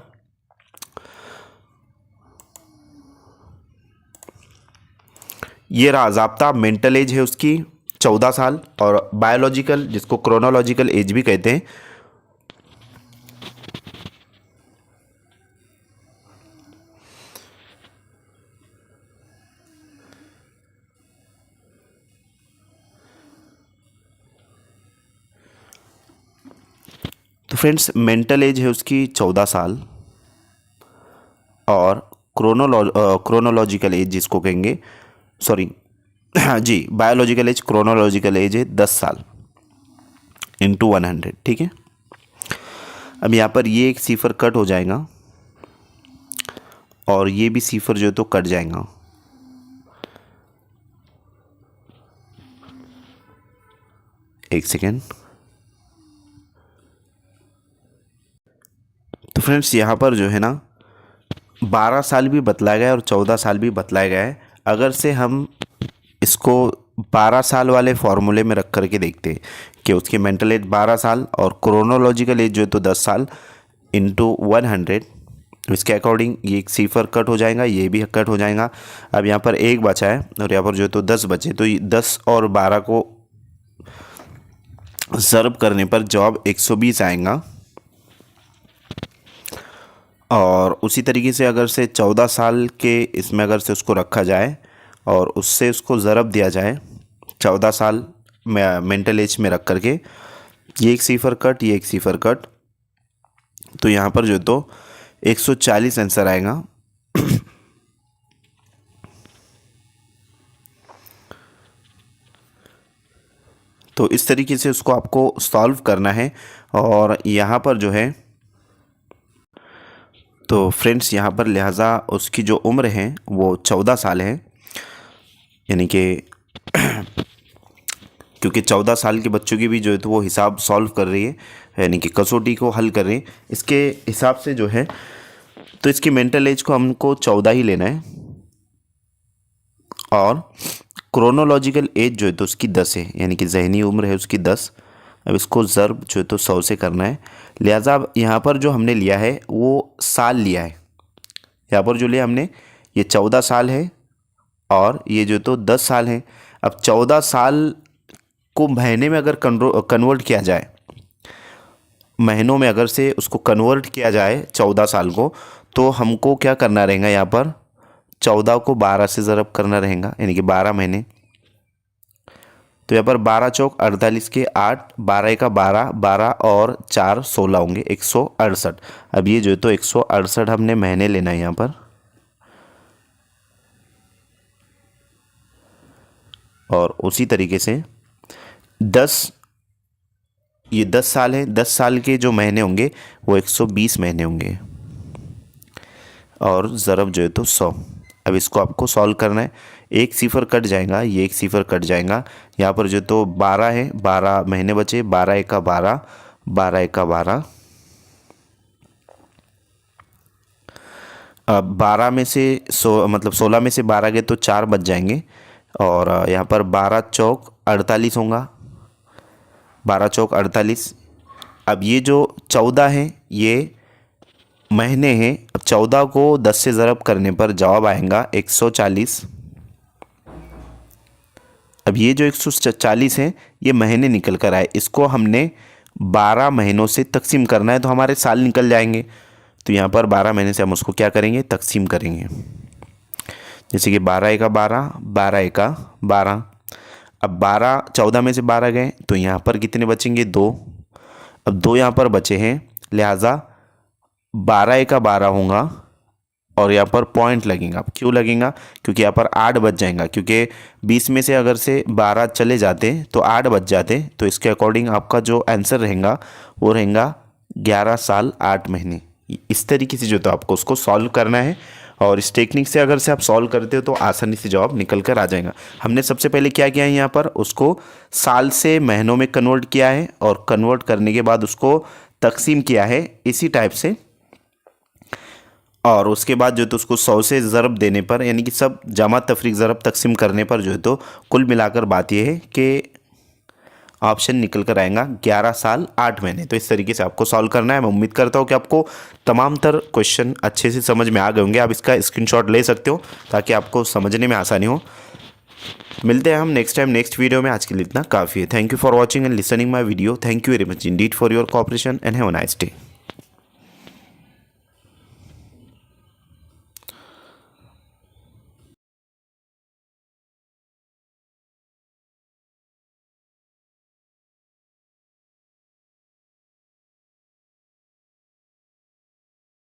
ये रहा ज़ाब्ता, मेंटल एज है उसकी 14 साल, और बायोलॉजिकल जिसको क्रोनोलॉजिकल एज भी कहते हैं तो फ्रेंड्स मेंटल एज है उसकी 14 साल, और क्रोनोलॉजिकल एज जिसको कहेंगे, सॉरी हाँ जी, बायोलॉजिकल एज क्रोनोलॉजिकल एज है 10 साल इंटू 100, ठीक है। अब यहाँ पर ये एक सिफर कट हो जाएगा और ये भी सिफर जो है तो कट जाएगा। एक सेकेंड। तो फ्रेंड्स यहाँ पर जो है ना 12 साल भी बतलाया गया है और 14 साल भी बतलाया गया है। अगर से हम इसको 12 साल वाले फॉर्मूले में रख करके देखते हैं कि उसकी मेंटल एज 12 साल और क्रोनोलॉजिकल एज जो है तो 10 साल इंटू 100, इसके अकॉर्डिंग ये एक सिफर कट हो जाएगा, ये भी कट हो जाएगा। अब यहाँ पर एक बचा है और यहाँ पर जो है तो 10 बचे, तो ये 10 और 12 को ज़र्ब करने पर जवाब 120 आएगा। और उसी तरीके से अगर से 14 साल के इसमें अगर से उसको रखा जाए और उससे उसको ज़रब दिया जाए 14 साल मेंटल एज में रख करके, ये एक सिफर कट, ये एक सिफर कट, तो यहाँ पर जो तो 140 आंसर आएगा। तो इस तरीके से उसको आपको सॉल्व करना है। और यहाँ पर जो है तो फ्रेंड्स यहाँ पर लिहाजा उसकी जो उम्र है वो 14 साल है, यानी कि क्योंकि 14 साल के बच्चों की भी जो है तो वो हिसाब सॉल्व कर रही है, यानी कि कसौटी को हल कर रही है, इसके हिसाब से जो है तो इसकी मेंटल एज को हमको 14 ही लेना है। और क्रोनोलॉजिकल एज जो है तो उसकी 10 है, यानी कि जहनी उम्र है उसकी 10। अब इसको ज़र्ब जो है तो 100 से करना है, लिहाजा अब यहाँ पर जो हमने लिया है वो साल लिया है। यहाँ पर जो लिया हमने ये 14 साल है और ये जो तो 10 साल है। अब 14 साल को महीने में अगर कन्वर्ट किया जाए, महीनों में अगर से उसको कन्वर्ट किया जाए 14 साल को, तो हमको क्या करना रहेगा, यहाँ पर 14 को 12 से ज़रब करना रहेगा, यानी कि 12 महीने। तो यहाँ पर 12 चौक 48 के 8, 12 का 12, 12 और 4 16 होंगे 168। अब ये जो है तो 168 हमने महीने लेना है यहाँ पर। और उसी तरीके से 10, ये 10 साल है, 10 साल के जो महीने होंगे वो 120 महीने होंगे, और ज़रब जो है तो 100। अब इसको आपको सॉल्व करना है, एक सिफर कट जाएगा, ये एक सिफर कट जाएगा। यहाँ पर जो तो 12 है, 12 महीने बचे, 12 का 12, 12 का 12। अब 12 में से 16 में से 12 गए तो 4 बच जाएंगे, और यहाँ पर 12 चौक 48 होगा, 12 चौक 48। अब ये जो 14 है ये महीने हैं। अब 14 को 10 से ज़रब करने पर जवाब आएगा 140। अब ये जो 140 है ये महीने निकल कर आए, इसको हमने 12 महीनों से तकसीम करना है तो हमारे साल निकल जाएंगे। तो यहाँ पर 12 महीने से हम उसको क्या करेंगे, तकसीम करेंगे। जैसे कि 12 का 12, 12 का 12। अब 12 14 में से 12 गए तो यहाँ पर कितने बचेंगे, 2। अब 2 यहाँ पर बचे हैं, लिहाजा 12 का 12 होगा और यहाँ पर पॉइंट लगेगा। क्यों लगेगा, क्योंकि यहाँ पर 8 बच जाएगा, क्योंकि 20 में से अगर से 12 चले जाते तो 8 बच जाते। तो इसके अकॉर्डिंग आपका जो आंसर रहेगा वो रहेगा 11 साल 8 महीने। इस तरीके से जो तो आपको उसको सॉल्व करना है, और इस टेक्निक से अगर से आप सॉल्व करते हो तो आसानी से जवाब निकल कर आ जाएगा। हमने सबसे पहले क्या किया है, यहाँ पर उसको साल से महीनों में कन्वर्ट किया है, और कन्वर्ट करने के बाद उसको तकसीम किया है इसी टाइप से, और उसके बाद जो है तो उसको 100 से ज़रब देने पर, यानी कि सब जमा तफरीक ज़रब तकसीम करने पर जो है तो कुल मिलाकर बात यह है कि ऑप्शन निकल कर आएगा 11 साल 8 महीने। तो इस तरीके से आपको सॉल्व करना है। मैं उम्मीद करता हूँ कि आपको तमाम तर क्वेश्चन अच्छे से समझ में आ गए होंगे। आप इसका स्क्रीनशॉट ले सकते हो ताकि आपको समझने में आसानी हो। मिलते हैं हम नेक्स्ट टाइम नेक्स्ट वीडियो में। आज के लिए इतना काफ़ी है। Thank you for watching and listening my video. Thank you very much Indeed for your cooperation and have a nice day.